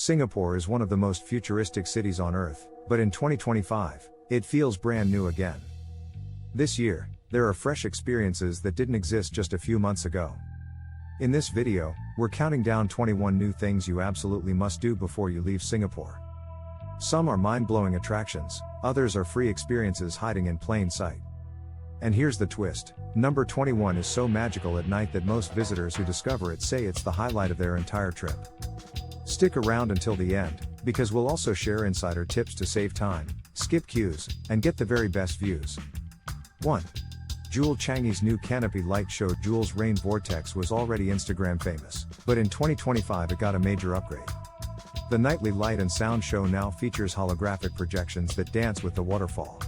Singapore is one of the most futuristic cities on Earth, but in 2025, it feels brand new again. This year, there are fresh experiences that didn't exist just a few months ago. In this video, we're counting down 21 new things you absolutely must do before you leave Singapore. Some are mind-blowing attractions, others are free experiences hiding in plain sight. And here's the twist, number 21 is so magical at night that most visitors who discover it say it's the highlight of their entire trip. Stick around until the end, because we'll also share insider tips to save time, skip queues, and get the very best views. 1. Jewel Changi's new canopy light show. Jewel's Rain Vortex was already Instagram famous, but in 2025 it got a major upgrade. The nightly light and sound show now features holographic projections that dance with the waterfall.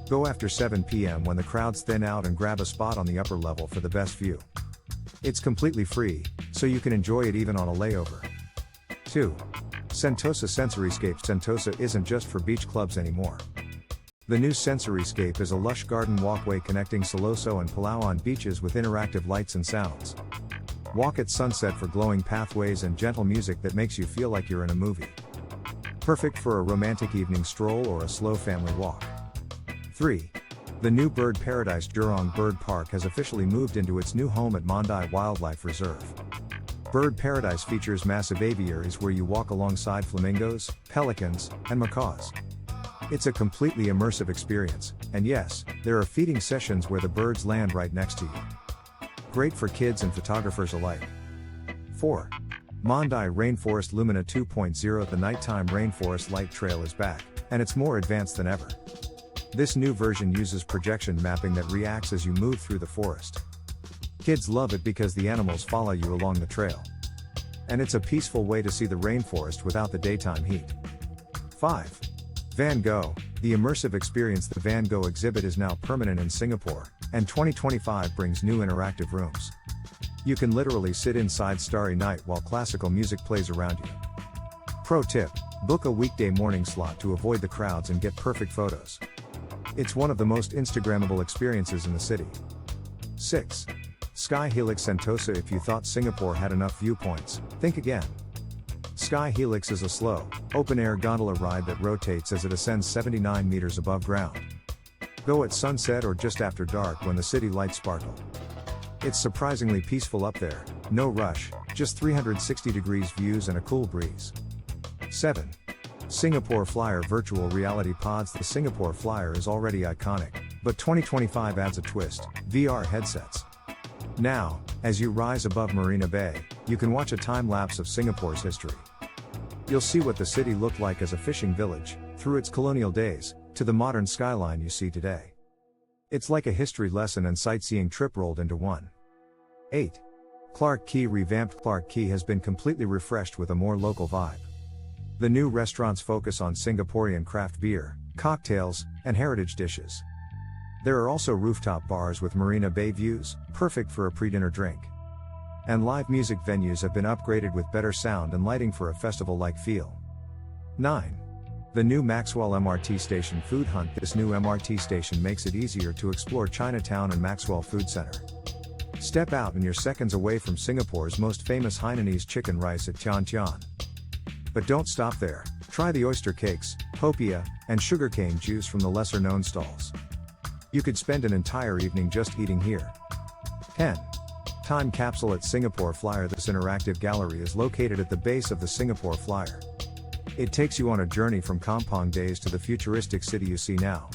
Go after 7 p.m. when the crowds thin out and grab a spot on the upper level for the best view. It's completely free, so you can enjoy it even on a layover. 2. Sentosa Sensoryscape. Sentosa isn't just for beach clubs anymore. The new Sensoryscape is a lush garden walkway connecting Siloso and Palawan beaches with interactive lights and sounds. Walk at sunset for glowing pathways and gentle music that makes you feel like you're in a movie. Perfect for a romantic evening stroll or a slow family walk. 3. The new Bird Paradise. Jurong Bird Park has officially moved into its new home at Mandai Wildlife Reserve. Bird Paradise features massive aviaries where you walk alongside flamingos, pelicans, and macaws. It's a completely immersive experience, and yes, there are feeding sessions where the birds land right next to you. Great for kids and photographers alike. 4. Mandai Rainforest Lumina 2.0. The nighttime rainforest light trail is back, and it's more advanced than ever. This new version uses projection mapping that reacts as you move through the forest. Kids love it because the animals follow you along the trail. And it's a peaceful way to see the rainforest without the daytime heat. 5. Van Gogh, the immersive experience. The Van Gogh exhibit is now permanent in Singapore, and 2025 brings new interactive rooms. You can literally sit inside Starry Night while classical music plays around you. Pro tip, book a weekday morning slot to avoid the crowds and get perfect photos. It's one of the most Instagrammable experiences in the city. 6. Sky Helix Sentosa. If you thought Singapore had enough viewpoints, think again. Sky Helix is a slow, open-air gondola ride that rotates as it ascends 79 meters above ground. Go at sunset or just after dark when the city lights sparkle. It's surprisingly peaceful up there, no rush, just 360 degrees views and a cool breeze. 7. Singapore Flyer Virtual Reality Pods. The Singapore Flyer is already iconic, but 2025 adds a twist, VR headsets. Now, as you rise above Marina Bay, you can watch a time-lapse of Singapore's history. You'll see what the city looked like as a fishing village, through its colonial days, to the modern skyline you see today. It's like a history lesson and sightseeing trip rolled into one. 8. Clarke Quay revamped. Clarke Quay has been completely refreshed with a more local vibe. The new restaurants focus on Singaporean craft beer, cocktails, and heritage dishes. There are also rooftop bars with Marina Bay views, perfect for a pre-dinner drink. And live music venues have been upgraded with better sound and lighting for a festival-like feel. 9. The new Maxwell MRT Station Food Hunt. This new MRT station makes it easier to explore Chinatown and Maxwell Food Center. Step out and you're seconds away from Singapore's most famous Hainanese chicken rice at Tian Tian. But don't stop there, try the oyster cakes, popia, and sugarcane juice from the lesser-known stalls. You could spend an entire evening just eating here. 10. Time Capsule at Singapore Flyer. This interactive gallery is located at the base of the Singapore Flyer. It takes you on a journey from Kampong days to the futuristic city you see now.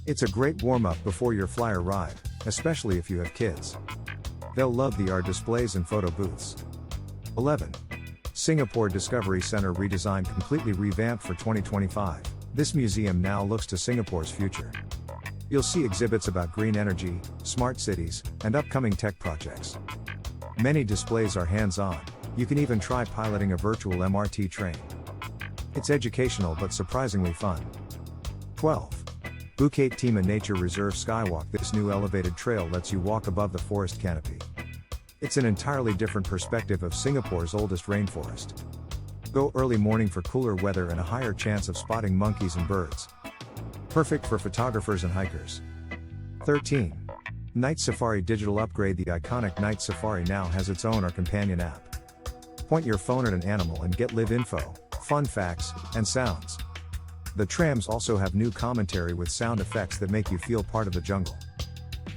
It's a great warm-up before your Flyer ride, especially if you have kids. They'll love the art displays and photo booths. 11. Singapore Discovery Center redesigned, completely revamped for 2025. This museum now looks to Singapore's future. You'll see exhibits about green energy, smart cities, and upcoming tech projects. Many displays are hands-on, you can even try piloting a virtual MRT train. It's educational but surprisingly fun. 12. Bukit Timah Nature Reserve Skywalk. This new elevated trail lets you walk above the forest canopy. It's an entirely different perspective of Singapore's oldest rainforest. Go early morning for cooler weather and a higher chance of spotting monkeys and birds. Perfect for photographers and hikers. 13. Night Safari Digital Upgrade. The iconic Night Safari now has its own companion app. Point your phone at an animal and get live info, fun facts, and sounds. The trams also have new commentary with sound effects that make you feel part of the jungle.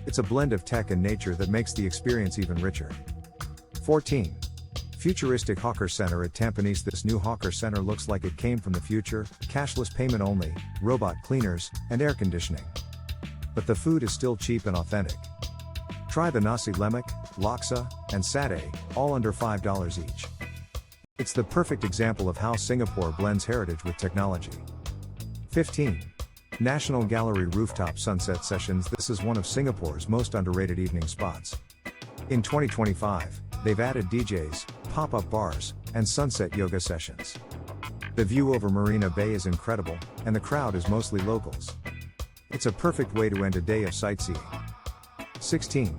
It's a blend of tech and nature that makes the experience even richer. 14. Futuristic Hawker Center at Tampines. This new Hawker Center looks like it came from the future, cashless payment only, robot cleaners, and air conditioning. But the food is still cheap and authentic. Try the nasi lemak, laksa, and satay, all under $5 each. It's the perfect example of how Singapore blends heritage with technology. 15. National Gallery Rooftop Sunset Sessions. This is one of Singapore's most underrated evening spots. In 2025, they've added DJs, pop-up bars, and sunset yoga sessions. The view over Marina Bay is incredible, and the crowd is mostly locals. It's a perfect way to end a day of sightseeing. 16.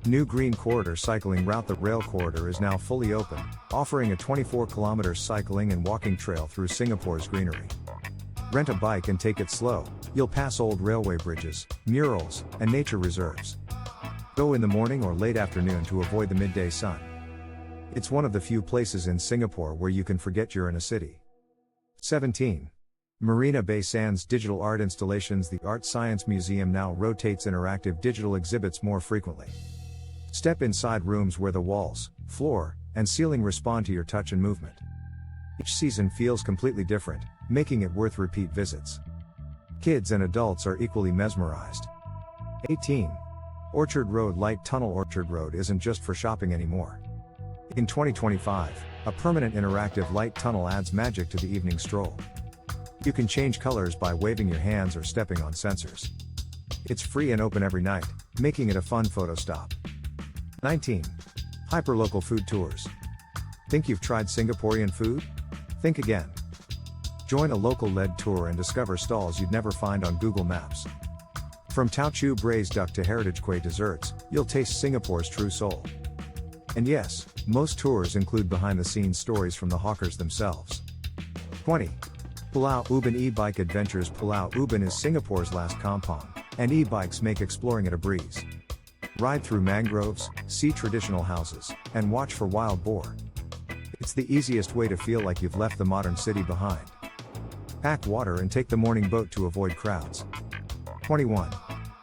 New Green Corridor cycling route. The rail corridor is now fully open, offering a 24-kilometer cycling and walking trail through Singapore's greenery. Rent a bike and take it slow. You'll pass old railway bridges, murals, and nature reserves. Go in the morning or late afternoon to avoid the midday sun. It's one of the few places in Singapore where you can forget you're in a city. 17. Marina Bay Sands Digital Art Installations. The Art Science Museum now rotates interactive digital exhibits more frequently. Step inside rooms where the walls, floor, and ceiling respond to your touch and movement. Each season feels completely different, making it worth repeat visits. Kids and adults are equally mesmerized. 18. Orchard Road Light Tunnel. Orchard Road isn't just for shopping anymore. In 2025, a permanent interactive light tunnel adds magic to the evening stroll. You can change colors by waving your hands or stepping on sensors. It's free and open every night, making it a fun photo stop. 19. Hyperlocal Food Tours. Think you've tried Singaporean food? Think again. Join a local-led tour and discover stalls you'd never find on Google Maps. From Teochew braised duck to heritage kueh desserts, you'll taste Singapore's true soul. And yes, most tours include behind-the-scenes stories from the hawkers themselves. 20. Pulau Ubin e-bike adventures. Pulau Ubin is Singapore's last kampong, and e-bikes make exploring it a breeze. Ride through mangroves, see traditional houses, and watch for wild boar. It's the easiest way to feel like you've left the modern city behind. Pack water and take the morning boat to avoid crowds. 21.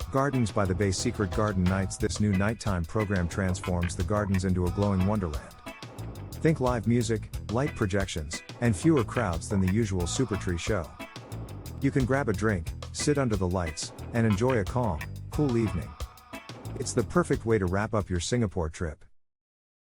Gardens by the Bay Secret Garden Nights. This new nighttime program transforms the gardens into a glowing wonderland. Think live music, light projections, and fewer crowds than the usual Supertree show. You can grab a drink, sit under the lights, and enjoy a calm, cool evening. It's the perfect way to wrap up your Singapore trip.